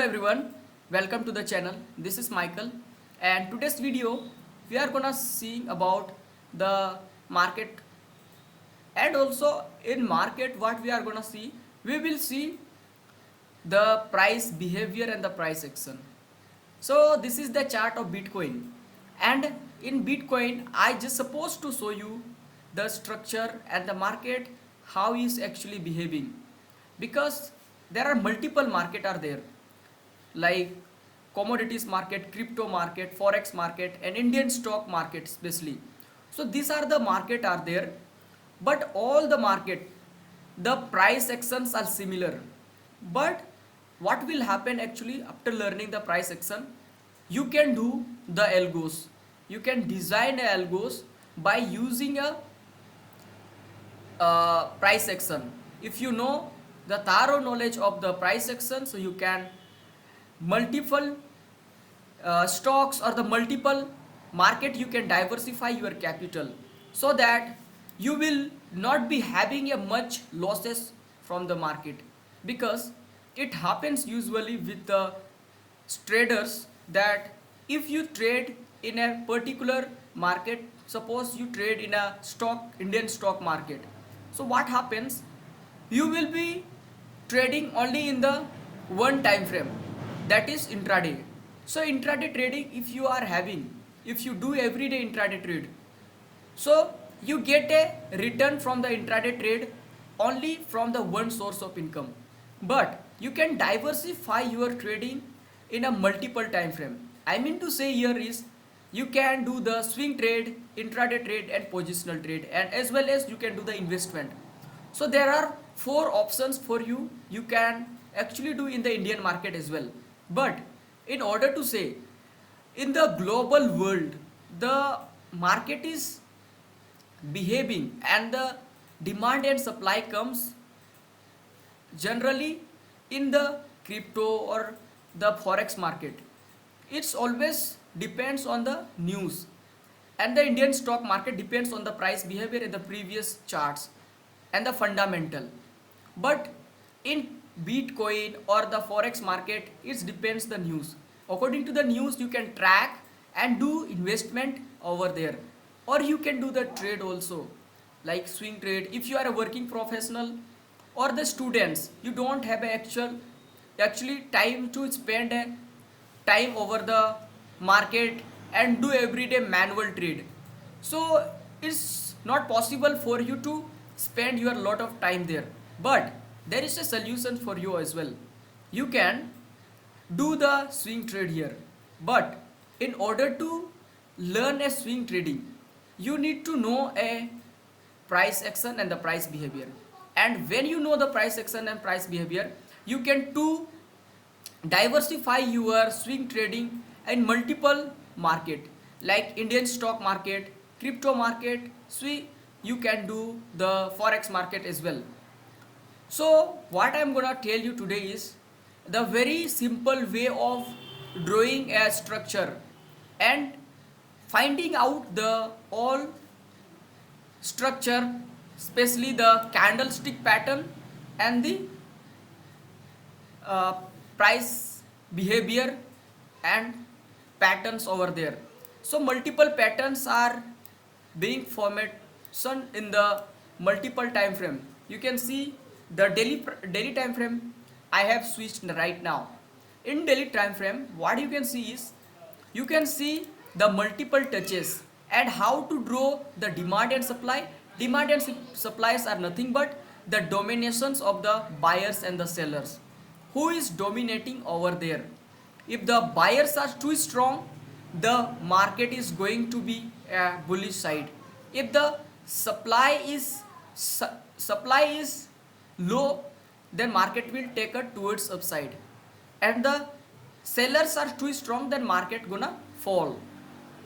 Everyone, welcome to the channel. This is Michael, and today's video we are gonna see about the market, and also in market what we are gonna see, we will see the price behavior and the price action. So this is the chart of Bitcoin, and in Bitcoin I just supposed to show you the structure and the market how is actually behaving, because there are multiple market are there, like commodities market, crypto market, forex market, and Indian stock market especially. So these are the market are there, but all the market, the price actions are similar. But what will happen actually after learning the price action? You can do the algos. You can design a algos by using a price action. If you know the thorough knowledge of the price action, so you can multiple stocks or the multiple market, you can diversify your capital, so that you will not be having a much losses from the market, because it happens usually with the traders that if you trade in a particular market, suppose you trade in a stock, Indian stock market, so what happens, you will be trading only in the one time frame, that is intraday. So intraday trading, if you are having, if you do everyday intraday trade, so you get a return from the intraday trade only from the one source of income. But you can diversify your trading in a multiple time frame. I mean to say here is, you can do the swing trade, intraday trade, and positional trade, and as well as you can do the investment. So there are four options for you, you can actually do in the Indian market as well. But in order to say, in the global world, the market is behaving and the demand and supply comes generally in the crypto or the forex market. It's always depends on the news, and the Indian stock market depends on the price behavior in the previous charts and the fundamental. But in Bitcoin or the forex market, it depends the news. According to the news, you can track and do investment over there, or you can do the trade also, like swing trade. If you are a working professional or the students, you don't have a actually time to spend a time over the market and do everyday manual trade, so it's not possible for you to spend your lot of time there. But there is a solution for you as well. You can do the swing trade here, but in order to learn a swing trading, you need to know a price action and the price behavior. And when you know the price action and price behavior, you can do diversify your swing trading in multiple market, like Indian stock market, crypto market, swing, you can do the forex market as well. So what I'm gonna tell you today is the very simple way of drawing a structure and finding out the all structure, especially the candlestick pattern and the uh, price behavior and patterns over there. So multiple patterns are being formation in the multiple time frame. You can see the daily time frame I have switched right now. In daily time frame, what you can see is, you can see the multiple touches and how to draw the demand and supply. Demand and supplies are nothing but the dominations of the buyers and the sellers. Who is dominating over there? If the buyers are too strong, the market is going to be a bullish side. If the supply is low, then market will take a towards upside, and the sellers are too strong, then market gonna fall.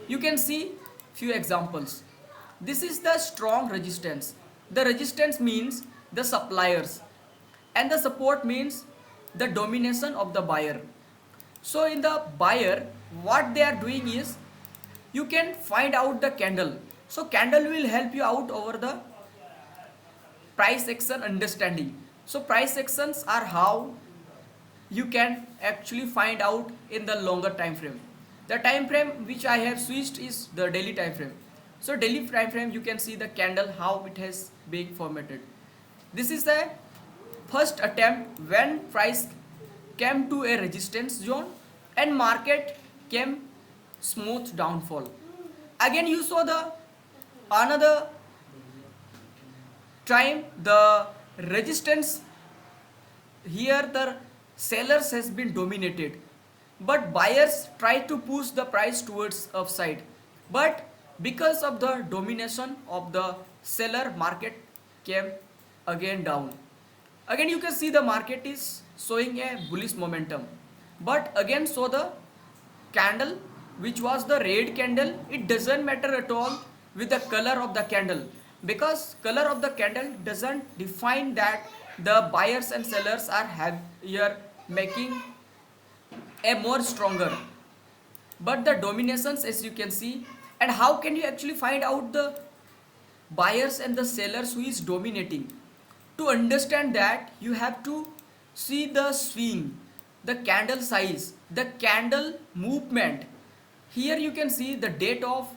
You can see few examples. This is the strong resistance. The resistance means the suppliers, and the support means the domination of the buyer. So in the buyer, what they are doing is, you can find out the candle. So candle will help you out over the price action understanding. So price actions are how you can actually find out in the longer time frame. The time frame which I have switched is the daily time frame. So daily time frame, you can see the candle how it has been formatted. This is the first attempt when price came to a resistance zone and market came smooth downfall. Again you saw the another time the resistance. Here the sellers has been dominated, but buyers try to push the price towards upside, but because of the domination of the seller, market came again down. Again you can see the market is showing a bullish momentum, but again saw the candle which was the red candle. It doesn't matter at all with the color of the candle, because color of the candle doesn't define that the buyers and sellers are here making a more stronger, but the dominations, as you can see. And how can you actually find out the buyers and the sellers who is dominating? To understand that, you have to see the swing, the candle size, the candle movement. Here you can see the date of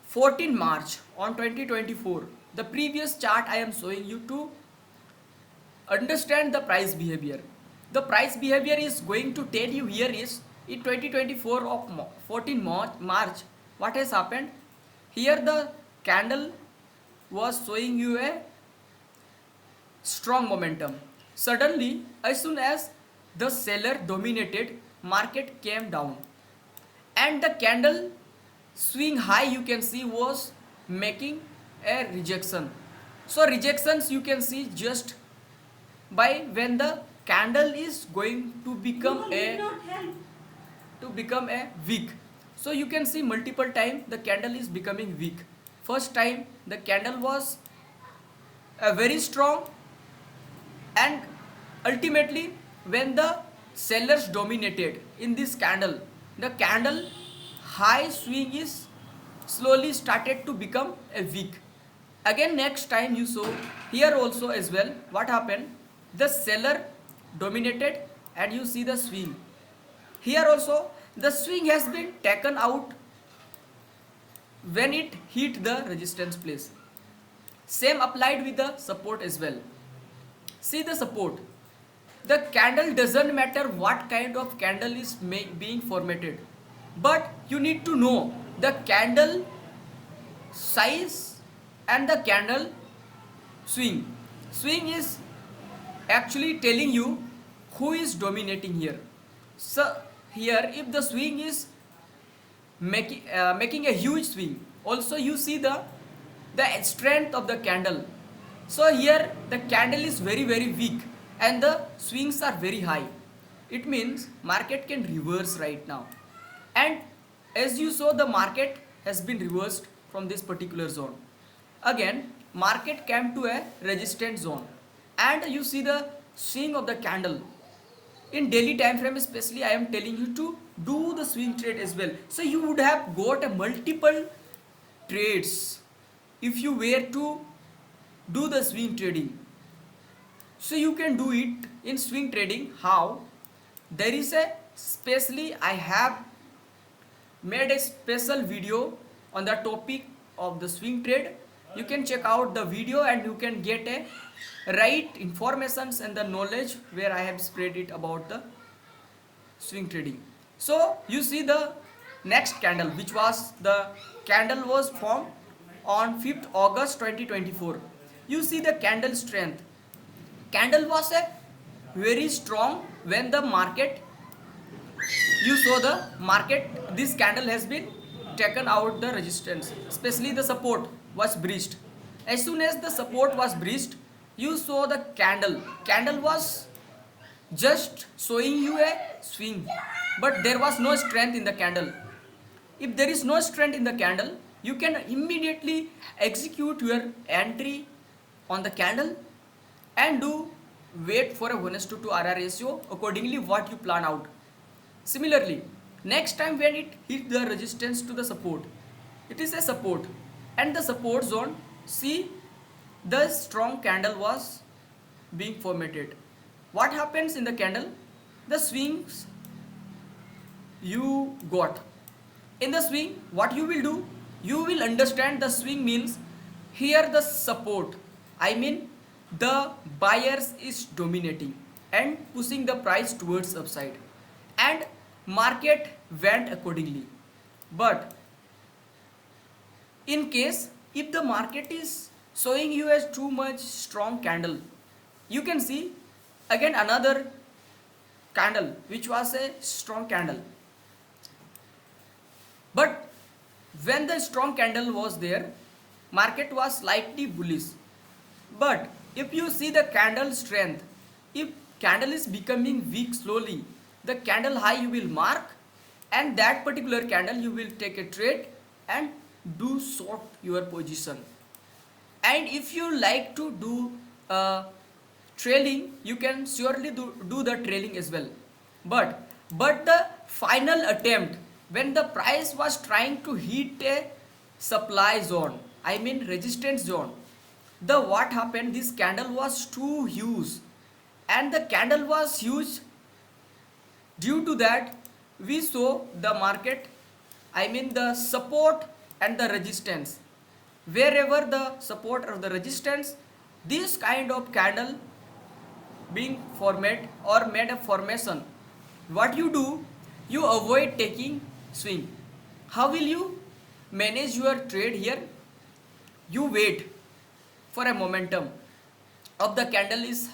14 March on 2024. The previous chart I am showing you to understand the price behavior. The price behavior is going to tell you here is in 2024 of 14 March what has happened. Here the candle was showing you a strong momentum. Suddenly, as soon as the seller dominated, market came down and the candle swing high, you can see, was making a rejection. So rejections you can see just by when the candle is going to become a weak. So you can see multiple times the candle is becoming weak. First time the candle was very strong, and ultimately when the sellers dominated in this candle, the candle high swing is slowly started to become a weak. Again next time you saw here also as well what happened. The seller dominated and you see the swing. Here also the swing has been taken out when it hit the resistance place. Same applied with the support as well. See the support. The candle doesn't matter what kind of candle is being formatted, but you need to know the candle size and the candle swing. Swing is actually telling you who is dominating here. So here if the swing is making a huge swing, also you see the strength of the candle. So here the candle is very weak and the swings are very high. It means market can reverse right now, and as you saw the market has been reversed from this particular zone. Again market came to a resistance zone and you see the swing of the candle. In daily time frame especially, I am telling you to do the swing trade as well. So you would have got a multiple trades if you were to do the swing trading. So you can do it in swing trading. How? There is a specially I have made a special video on the topic of the swing trade. You can check out the video and you can get a right informations and the knowledge where I have spread it about the swing trading. So you see the next candle, which was the candle was formed on 5th August 2024. You see the candle strength. Candle was a very strong when the market, you saw the market, this candle has been taken out the resistance, especially the support was breached. As soon as the support was breached, you saw the candle was just showing you a swing, but there was no strength in the candle. If there is no strength in the candle, you can immediately execute your entry on the candle and do wait for a 1:2 RR ratio accordingly what you plan out. Similarly, next time when it hit the resistance to the support, it is a support and the support zone, see the strong candle was being formatted. what happens in the candle? The swings you got. In the swing, what you will do? You will understand the swing means here the support. I mean the buyers is dominating and pushing the price towards upside, and market went accordingly. But in case if the market is showing you as too much strong candle, you can see again another candle which was a strong candle. But when the strong candle was there, market was slightly bullish. But if you see the candle strength, if candle is becoming weak slowly, the candle high you will mark, and that particular candle you will take a trade and do short your position. And if you like to do trailing, you can surely do the trailing as well. But the final attempt, when the price was trying to hit a supply zone, I mean resistance zone, the what happened, this candle was too huge, and the candle was huge. Due to that, we saw the market, I mean the support and the resistance. Wherever the support or the resistance, this kind of candle being formed or made a formation, what you do, you avoid taking swing. How will you manage your trade here? You wait for a momentum of the candle is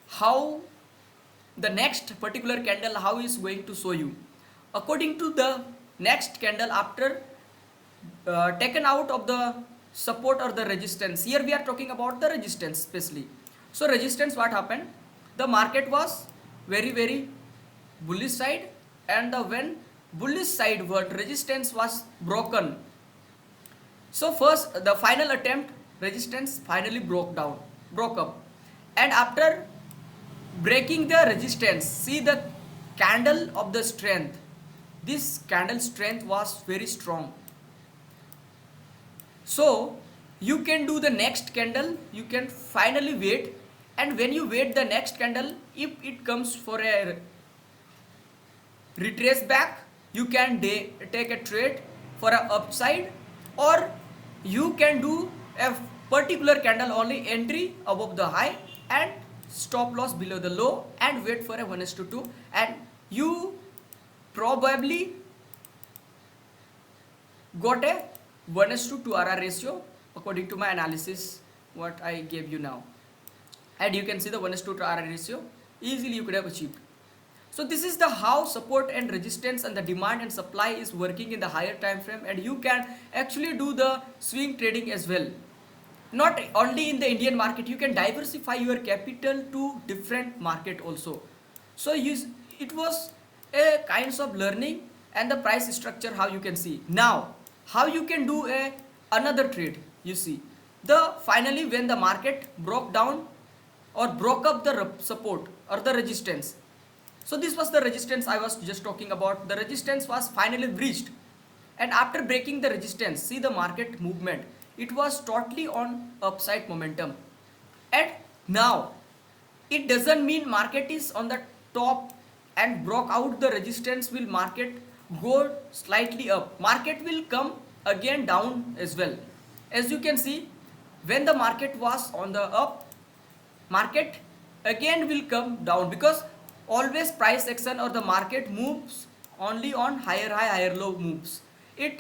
how the next particular candle how is going to show you. According to the next candle after taken out of the support or the resistance, here we are talking about the resistance especially. So resistance, what happened, the market was very bullish side, and when bullish side what resistance was broken. So first the final attempt, resistance finally broke up, and after breaking the resistance, see the candle of the strength, this candle strength was very strong. So you can do the next candle, you can finally wait, and when you wait the next candle, if it comes for a retrace back, you can take a trade for a upside, or you can do a particular candle only entry above the high and stop loss below the low and wait for a 1:2, and you probably got a 1:2 RR ratio according to my analysis what I gave you now, and you can see the 1:2 RR ratio easily you could have achieved. So this is the how support and resistance and the demand and supply is working in the higher time frame, and you can actually do the swing trading as well. Not only in the Indian market, you can diversify your capital to different market also. So it was a kinds of learning and the price structure how you can see. Now how you can do another trade, you see the finally when the market broke down or broke up the support or the resistance. So this was the resistance I was just talking about. The resistance was finally breached, and after breaking the resistance, see the market movement, it was totally on upside momentum. And now it doesn't mean market is on the top and broke out the resistance will market go slightly up, market will come again down as well. As you can see, when the market was on the up, market again will come down, because always price action or the market moves only on higher high higher low moves. It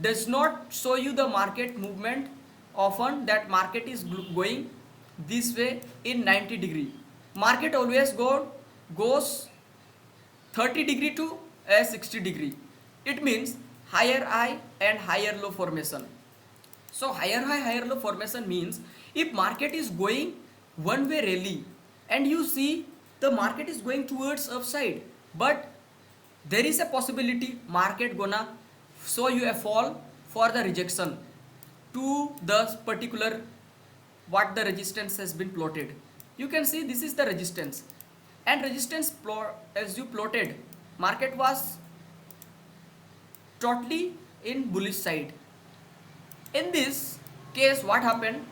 does not show you the market movement often that market is going this way in 90-degree. Market always goes 30-degree to a 60-degree. It means higher high and higher low formation. So higher high higher low formation means if market is going one way rally and you see the market is going towards upside, but there is a possibility market gonna show you a fall for the rejection to the particular what the resistance has been plotted. You can see this is the resistance, and resistance plot as you plotted, market was totally in bullish side. In this case what happened,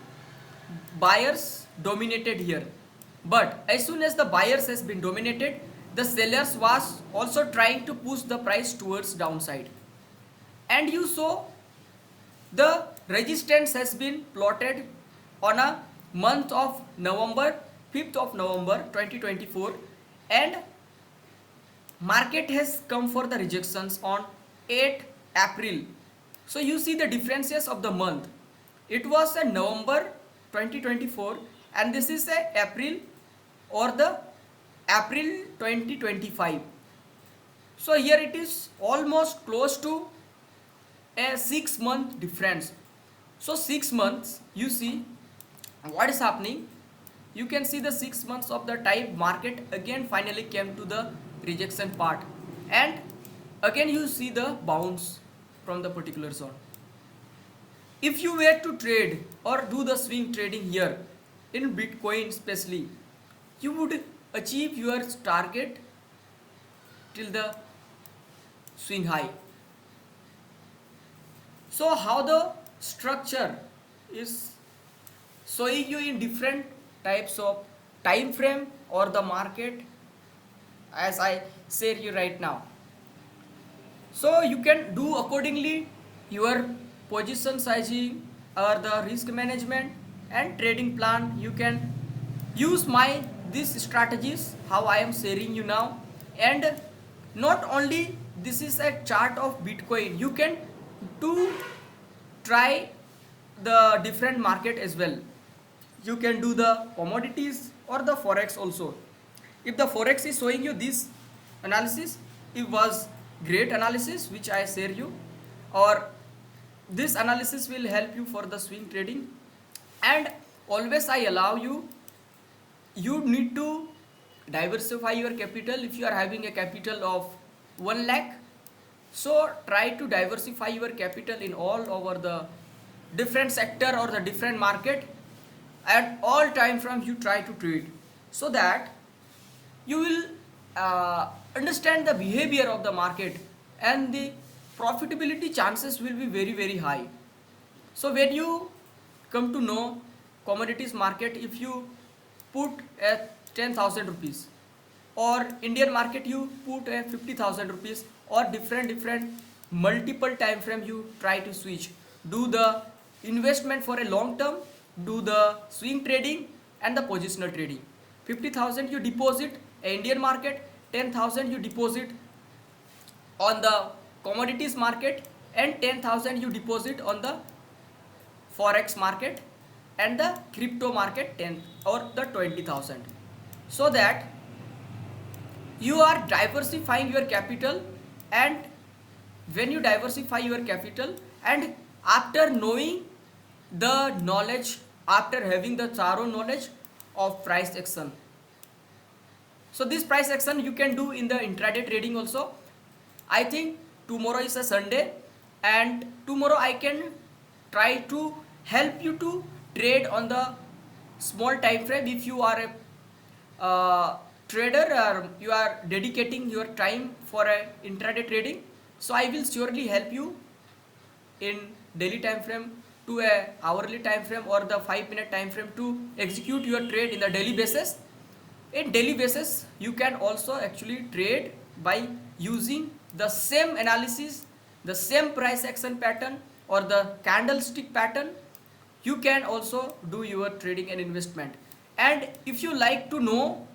buyers dominated here, But as soon as the buyers has been dominated, the sellers was also trying to push the price towards downside. And you saw the resistance has been plotted on a month of November, 5th of November 2024, and market has come for the rejections on 8 April. So you see the differences of the month. It was a November 2024 and this is a April or the April 2025. So here it is almost close to a 6-month difference. So 6 months, you see what is happening. You can see the 6 months of the time market again finally came to the rejection part, and again you see the bounce from the particular zone. If you were to trade or do the swing trading here in Bitcoin especially, you would achieve your target till the swing high. So how the structure is showing you in different types of time frame or the market, as I share you right now. So you can do accordingly your position sizing or the risk management and trading plan. You can use my these strategies how I am sharing you now. And not only this is a chart of Bitcoin, you can do try the different market as well. You can do the commodities or the forex also. If the forex is showing you this analysis, it was great analysis which I share you, or this analysis will help you for the swing trading. And always I allow you, you need to diversify your capital. If you are having a capital of 1 lakh, so try to diversify your capital in all over the different sector or the different market. At all time frame you try to trade, so that you will understand the behavior of the market, and the profitability chances will be very high. So when you come to know commodities market, if you put at 10,000 rupees, or Indian market you put a 50,000 rupees, or different multiple time frame you try to switch, do the investment for a long term, do the swing trading and the positional trading. 50,000 you deposit Indian market, 10,000 you deposit on the commodities market, and 10,000 you deposit on the forex market and the crypto market 10 or the 20,000, so that you are diversifying your capital. And when you diversify your capital, and after knowing the knowledge, after having the thorough knowledge of price action, so this price action you can do in the intraday trading also. I think tomorrow is a Sunday, and tomorrow I can try to help you to trade on the small time frame. If you are a trader or you are dedicating your time for a intraday trading, so I will surely help you in daily time frame to a hourly time frame or the 5-minute time frame to execute your trade in the daily basis. In daily basis you can also actually trade by using the same analysis, the same price action pattern or the candlestick pattern. You can also do your trading and investment. And if you like to know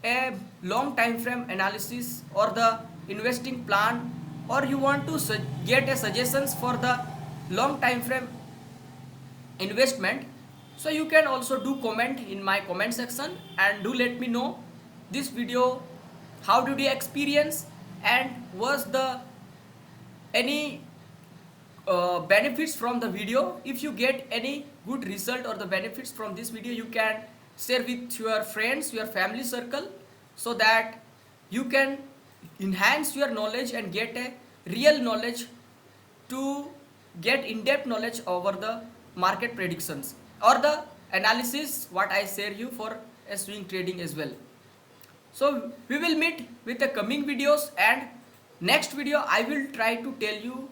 a long time frame analysis or the investing plan, or you want to get a suggestions for the long time frame investment, so you can also do comment in my comment section, and do let me know this video how did you experience, and was the any benefits from the video. If you get any good result or the benefits from this video, you can share with your friends, your family circle, so that you can enhance your knowledge and get a real knowledge, to get in-depth knowledge over the market predictions or the analysis what I share you for a swing trading as well. So we will meet with the coming videos, and next video I will try to tell you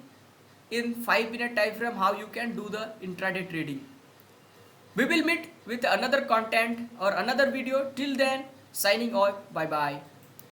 in 5-minute time frame how you can do the intraday trading. We will meet with another content or another video. Till then, signing off. Bye bye.